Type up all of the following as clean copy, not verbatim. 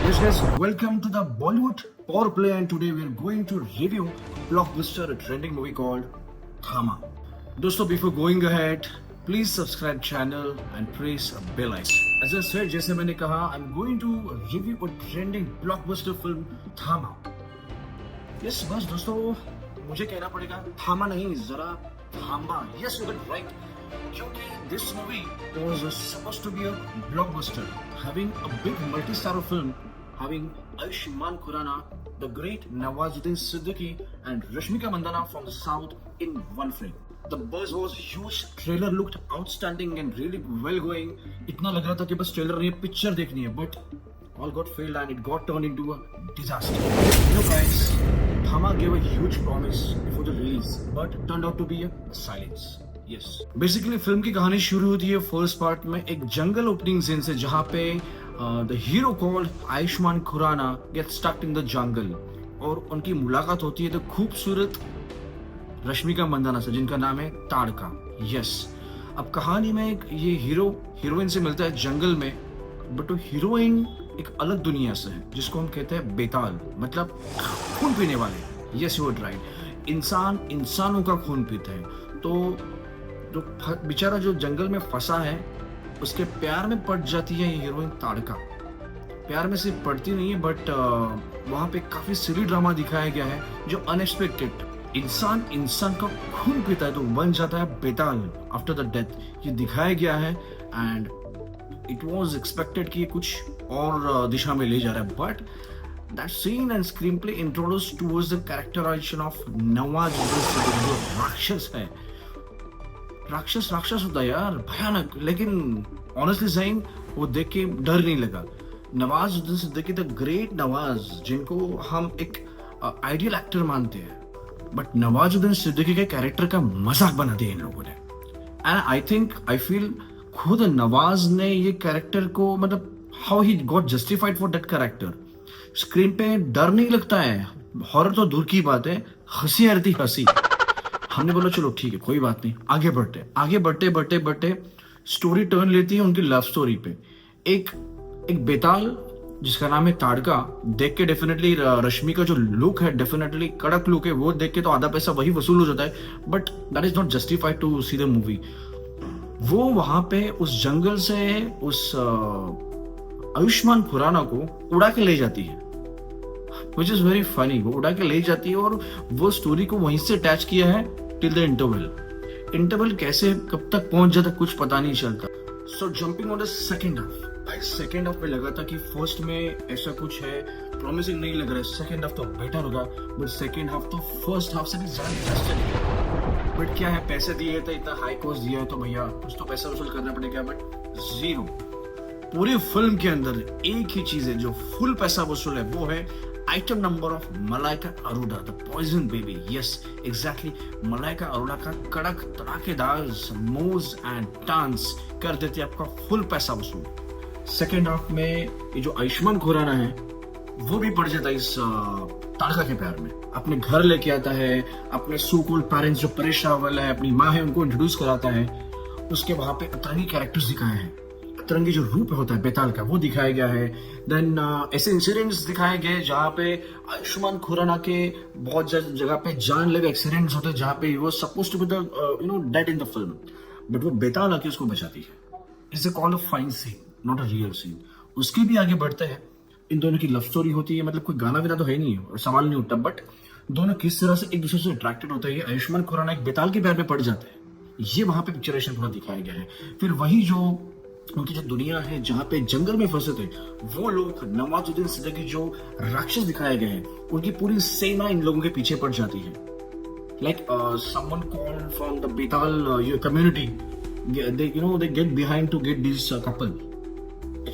Yes, guys, welcome to the Bollywood Power Play, and today we are going to review blockbuster, a trending movie called Thama. दोस्तों, before going ahead, please subscribe channel and press a bell icon. As I said, जैसे मैंने कहा, I'm going to review a trending blockbuster film Thama. Yes, बस दोस्तों, मुझे कहना पड़ेगा थामा नहीं, जरा थामा. Yes, you got right. क्योंकि this movie was supposed to be a blockbuster, having a big multi-star film, having Ayushmann Khurrana, the great Nawazuddin Siddiqui, and Rashmika Mandanna from the south in one frame. The buzz was huge. Trailer looked outstanding and really well going. इतना लग रहा था कि बस trailer नहीं, picture देखनी है, but all got failed and it got turned into a disaster. You know, guys, Thama gave a huge promise before the release, but turned out to be a silence. Yes. Basically, film की कहानी शुरू होती है first part में एक जंगल opening scene से, जहाँ पे the hero called Ayushmann Khurrana get stuck in the jungle और उनकी मुलाकात होती है द खूबसूरत रश्मिका मंदाना से, जिनका नाम है ताड़का. यस. अब कहानी में ये हीरो हीरोइन से मिलता है जंगल में, बट वो हीरोइन एक अलग दुनिया से है जिसको हम कहते हैं बेताल, मतलब खून पीने वाले. Yes, you are right. इंसान इंसानों का खून पीते हैं. तो जो बेचारा जो जंगल में फंसा है, उसके प्यार में पड़ जाती है ये हीरोइन ताड़का. प्यार में सिर्फ पड़ती नहीं है, बट वहाँ पे काफी सिली ड्रामा दिखाया गया है जो अनएक्सपेक्टेड. इंसान इंसान का खून पीता है तो बन जाता है बेताल आफ्टर द डेथ. ये दिखाया गया है एंड इट वाज एक्सपेक्टेड कि ये कुछ और दिशा में ले जा रहा है, but that scene and screenplay introduced towards the characterization of Nawazuddin Siddiqui, जो राक्षस है. राक्षस होता है यार, भयानक. लेकिन ऑनेस्टली सेइंग वो देख के डर नहीं लगा. नवाजुद्दीन सिद्दीकी द ग्रेट नवाज, जिनको हम एक आइडियल एक्टर मानते हैं, बट नवाजुद्दीन सिद्दीकी के कैरेक्टर का मजाक बना दिया इन लोगों ने. एंड आई फील खुद नवाज ने ये कैरेक्टर को, मतलब how he got justified for that character. Screen पे डर नहीं लगता है, हॉरर तो दूर की बात है, हंसी आ रही हंसी. हमने बोला चलो ठीक है, कोई बात नहीं, आगे बढ़ते स्टोरी टर्न लेती है उनकी लव स्टोरी पे. एक बेताल जिसका नाम है ताड़का, देख के डेफिनेटली रश्मि का जो लुक है, डेफिनेटली कड़क लुक है, वो देख के तो आधा पैसा वही वसूल हो जाता है, but that is not justified to see the movie. वो वहां पे उस जंगल से उस आयुष्मान खुराना को उड़ा के ले जाती है, which is very funny. वो उड़ा के ले जाती है और वो स्टोरी को वहीं से अटैच किया है टिल द इंटरवल. कैसे कब तक पहुंच जाता कुछ पता नहीं चलता. So jumping on the second half. भाई सेकंड हाफ में लगा था कि फर्स्ट में ऐसा कुछ है, प्रॉमिसिंग नहीं लग रहा है, सेकंड हाफ तो बेटर होगा, बट सेकंड हाफ तो फर्स्ट हाफ से भी ज्यादा. बट क्या है, पैसे दिए थे, इतना हाई कॉस्ट दिया है तो भैया कुछ तो पैसा वसूल करना पड़ेगा, बट जीरो. पूरी फिल्म के अंदर एक ही चीज है जो फुल पैसा वसूल है, वो है item number of Malaika Arora, the poison baby. Yes, exactly. Malaika Arora का कड़क तड़ाकेदार मोज एंड डांस कर देती है आपका फुल पैसा वसूल. सेकेंड हाफ में ये जो आयुष्मान खुराना है, वो भी पड़ जाता है इस ताड़का के प्यार में. अपने घर लेके आता है, अपने सो कॉल्ड पेरेंट्स जो परेशान वाला है, अपनी माँ है, उनको इंट्रोड्यूस कराता है. उसके वहां पे अतरंगी कैरेक्टर्स दिखाए हैं, अतरंगी जो रूप होता है बेताल का, वो दिखाया गया है. देन ऐसे इंसिडेंट्स दिखाए गए जहाँ पे आयुष्मान खुराना के बहुत जगह पे जानलेवा एक्सीडेंट्स होते हैं, जहाँ पे वो suppose to be the dead in the film, but वो बेताल आके उसको बचाती है. It's a called a fine scene, not a real scene. उसके भी आगे बढ़ते हैं. इन दोनों की लव स्टोरी होती है, मतलब कोई गाना विना तो है नहीं और सवाल नहीं उठता, बट दोनों किस तरह से एक दूसरे से अट्रैक्टेड होते हैं. आयुष्मान खुराना एक बेताल के प्यार में पड़ जाते हैं, ये वहां पे पिक्चरेशन पूरा दिखाया गया है. फिर वही जो उनकी जो दुनिया है जहाँ पे जंगल में फंसे थे, वो लोग नवाजुद्दीन सिद्दीकी जो राक्षस दिखाए गए हैं, उनकी पूरी सेना इन लोगों के पीछे पड़ जाती है. Like someone called from the Betaal community, they get behind to get this couple.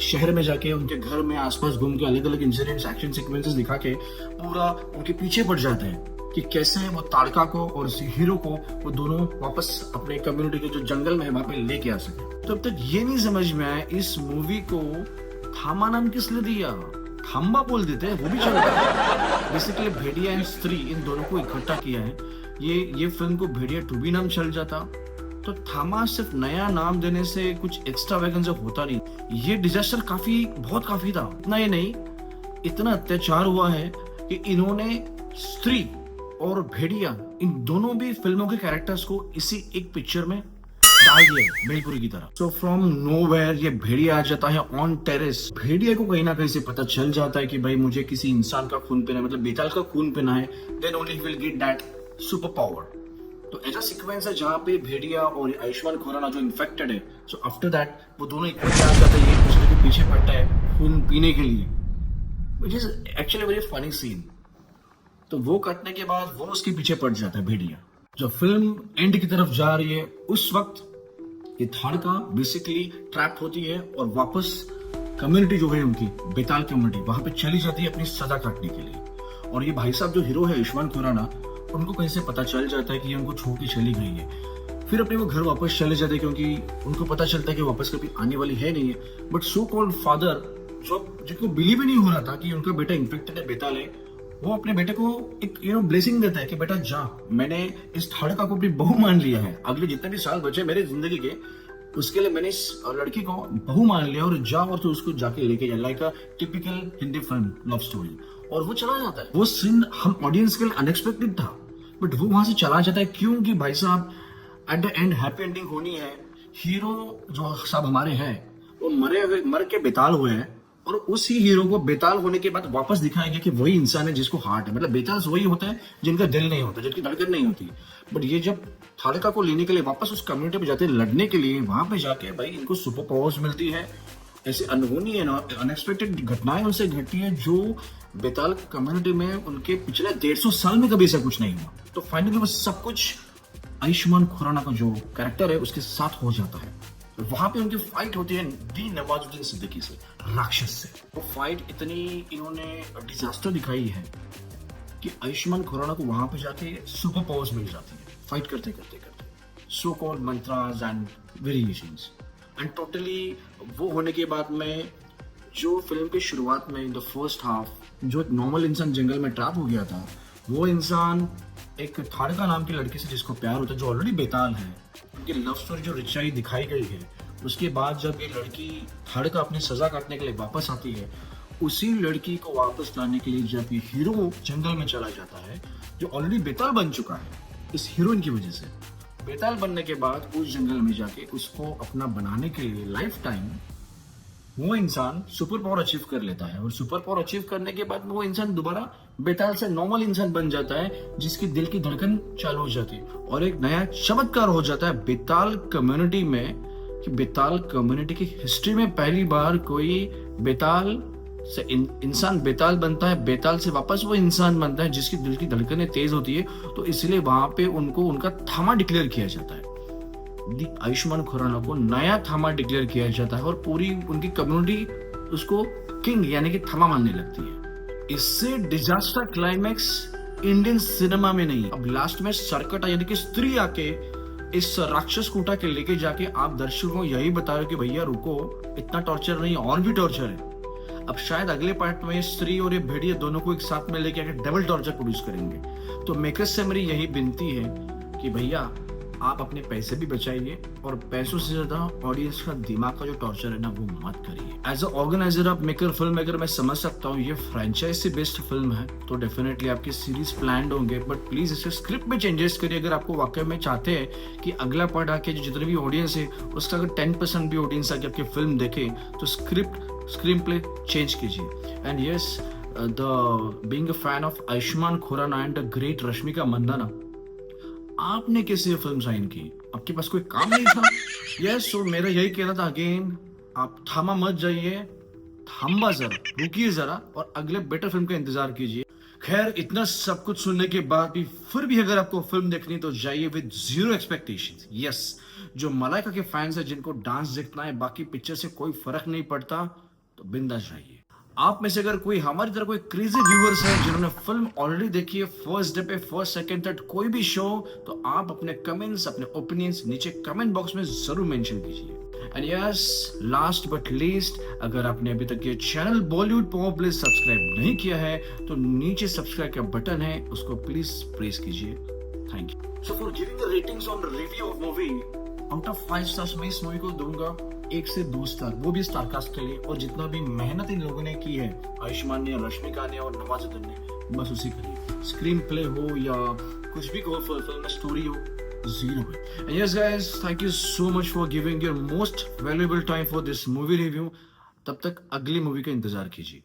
शहर में जाके उनके घर में आसपास घूम के अलग अलग इंसिडेंट्स, एक्शन सीक्वेंसेस दिखा के पूरा उनके पीछे पड़ जाते हैं कि कैसे वो ताड़का को और हीरो को वो दोनों वापस अपने कम्युनिटी के जो जंगल में है वहां पे लेके आ सके. तो अब तक ये नहीं समझ में आया इस मूवी को थामा नाम किस लिए दिया. थाम्बा बोल देते हैं, वो भी चलता है. बेसिकली भेड़िया एंड स्त्री, इन दोनों को इकट्ठा किया है. ये फिल्म को भेड़िया 2 भी नाम चल जाता, तो थामा सिर्फ नया नाम देने से कुछ एक्स्ट्रा वैगन होता नहीं. ये डिजास्टर बहुत काफी था. इतना ये नहीं, इतना अत्याचार हुआ है कि इन्होंने स्त्री और भेड़िया इन दोनों भी फिल्मों के कैरेक्टर्स को इसी एक पिक्चर में डाल दिया भेलपुरी की तरह। सो फ्रॉम नोवेयर ये भेड़िया आ जाता है ऑन टेरेस। भेड़िया को कहीं ना कहीं से पता चल जाता है कि भाई मुझे किसी इंसान का खून पीना है, मतलब बेताल का खून पीना है, then only he will get that super power. तो ऐसा सीक्वेंस है जहां पे भेड़िया और आयुष्मान खुराना जो इन्फेक्टेड है, सो आफ्टर दैट वो दोनों इक्वली आ जाते हैं, एक दूसरे के पीछे पड़ता है खून पीने के लिए, which is actually very funny scene. तो वो कटने के बाद वो उसके पीछे पड़ जाता है भेड़िया। जब फिल्म एंड की तरफ जा रही है उस वक्त ये थाड़का बेसिकली ट्रैप होती है और वापस कम्युनिटी जो है उनकी बेताल कम्युनिटी वहां पे चली जाती है अपनी सजा काटने के लिए। और ये भाई साहब जो हीरो है आयुष्मान खुराना, उनको कहीं से पता चल जाता है कि ये उनको छोड़ के चली गई है। फिर अपने वो घर वापस चले जाते हैं क्योंकि उनको पता चलता है कि वापस कभी आने वाली है नहीं है। बट सो कॉल्ड फादर जो जिनको बिलीव ही नहीं हो रहा था कि उनका बेटा इन्फेक्टेड है बेताल है, वो अपने बेटे को एक ब्लेसिंग देता है कि बेटा जा, मैंने इस थाड़का को अपनी बहू मान लिया है, अगले जितने भी साल बचे मेरे जिंदगी के उसके लिए मैंने इस लड़की को बहू मान लिया और जा और तो उसको जाके लेके जा, like a typical Hindi film love story. और वो चला जाता है। वो सीन हम ऑडियंस के लिए अनएक्सपेक्टेड था, बट वो वहां से चला जाता है क्योंकि भाई साहब at the end happy ending होनी है। हीरो जो साहब हमारे हैं वो मर के बेताल हुए हैं और उसी हीरो को बेताल होने के बाद वापस दिखाया गया कि वही इंसान है जिसको हार्ट है, मतलब बेताल वही होता है जिनका दिल नहीं होता, जिनकी धड़कन नहीं होती। बट ये जब थाड़का को लेने के लिए वापस उस कम्युनिटी पे जाते हैं लड़ने के लिए, वहां पे जाके भाई इनको सुपर पावर्स मिलती है। ऐसे अनहोनी अनएक्सपेक्टेड घटनाएं उनसे घटती है जो बेताल कम्युनिटी में उनके पिछले 150 साल में कभी ऐसा कुछ नहीं हुआ। तो फाइनली वो सब कुछ आयुष्मान खुराना का जो कैरेक्टर है उसके साथ हो जाता है। वहां पे उनकी फाइट होती है दी नवाजुद्दीन सिद्दीकी से, राक्षस से। वो फाइट इतनी इन्होंने डिजास्टर दिखाई है कि आयुष्मान खुराना को वहां पे जाके सुपर पावर्स मिल जाती है फाइट करते करते करते, so called mantras and variations. And totally वो होने के बाद में जो फिल्म की शुरुआत में इन द फर्स्ट हाफ जो एक नॉर्मल इंसान जंगल में ट्रैप हो गया था, वो इंसान एक थाड़का नाम की लड़की से जिसको प्यार होता है जो ऑलरेडी बेताल है, उनकी लव स्टोरी जो रिचाई दिखाई गई है। उसके बाद जब ये लड़की थाड़का अपनी सजा काटने के लिए वापस आती है, उसी लड़की को वापस लाने के लिए जब ये हीरो जंगल में चला जाता है जो ऑलरेडी बेताल बन चुका है इस हीरोइन की वजह से, बेताल बनने के बाद उस जंगल में जाके उसको अपना बनाने के लिए लाइफ टाइम वो इंसान सुपर पावर अचीव कर लेता है। और सुपर पावर अचीव करने के बाद वो इंसान दोबारा बेताल से नॉर्मल इंसान बन जाता है जिसकी दिल की धड़कन चालू हो जाती है। और एक नया चमत्कार हो जाता है बेताल कम्युनिटी में कि बेताल कम्युनिटी की हिस्ट्री में पहली बार कोई बेताल से इंसान बेताल बनता है, बेताल से वापस वो इंसान बनता है जिसकी दिल की धड़कनें तेज होती है। तो इसलिए वहां पे उनको उनका थामा डिक्लेयर किया जाता है। आयुष्मान खुराना को नया थामा डिक्लेयर किया जाता है और पूरी उनकी कम्युनिटी उसको किंग यानी कि थामा मानने लगती है। इससे डिजास्टर क्लाइमैक्स इंडियन सिनेमा में नहीं, अब लास्ट में सरकटा यानी कि स्त्री आके इस राक्षस कूटा के लेके जाके आप दर्शकों को यही बता रहे हो कि भैया रुको, इतना टॉर्चर नहीं और भी टॉर्चर है। अब शायद अगले पार्ट में स्त्री और ये भेड़िया दोनों को एक साथ में लेके आके डबल टॉर्चर प्रोड्यूस करेंगे। तो मेकर्स से मेरी यही विनती है कि भैया आप अपने पैसे भी बचाइए और पैसों से ज्यादा ऑडियंस का दिमाग का जो टॉर्चर है ना वो मत करिए। As a organizer of maker film maker मैं समझ सकता हूँ ये फ्रेंचाइज से बेस्ड फिल्म है तो डेफिनेटली आपकी सीरीज प्लान होंगे, बट प्लीज इसे स्क्रिप्ट में चेंजेस करिए। अगर आपको वाकई में चाहते हैं कि अगला पार्ट आके जो जितने भी ऑडियंस है उसका अगर 10% भी ऑडियंस आके आपकी फिल्म देखे तो स्क्रीन प्ले चेंज कीजिए। And yes, the being a fan of Ayushmann Khurrana and the great Rashmika Mandanna, आपने कैसे ये फिल्म साइन की? आपके पास कोई काम नहीं था? यस, सो मेरा यही कहना था अगेन, आप थामा मत जाइए, थामा जरा, रुकिए जरा और अगले बेटर फिल्म का इंतजार कीजिए। खैर, इतना सब कुछ सुनने के बाद भी फिर भी अगर आपको फिल्म देखनी तो जाइए विद जीरो एक्सपेक्टेशंस। यस, जो मलाइका के फैंस है जिनको डांस देखना है बाकी पिक्चर से कोई फर्क नहीं पड़ता तो बिंदास जाइए। आप में से अगर कोई हमारी तरह कोई क्रेजी व्यूअर्स हैं जिन्होंने फिल्म ऑलरेडी देखी है फर्स्ट डे पे फर्स्ट सेकंड थर्ड कोई भी शो, तो आप अपने कमेंट्स अपने ओपिनियंस नीचे कमेंट बॉक्स में जरूर मेंशन कीजिए। And yes, last but least, अगर आपने अभी तक ये channel Bollywood pop please subscribe नहीं किया है तो नीचे सब्सक्राइब का बटन है उसको प्लीज प्रेस कीजिए। Thank you. So for giving the ratings on review of movie, out of 5 stars मैं इस मूवी को दूंगा 1 से 2 स्टार, वो भी स्टारकास्ट के लिए। और जितना भी मेहनत इन लोगों ने की है, आयुष्मान ने, रश्मिका ने और नवाजुद्दीन ने, बस उसी के लिए। स्क्रीन प्ले हो या कुछ भी कहो, फिल्म में स्टोरी हो, zero है। And yes guys, thank you so much for giving your most valuable time for this movie review। तब तक अगली मूवी का इंतजार कीजिए।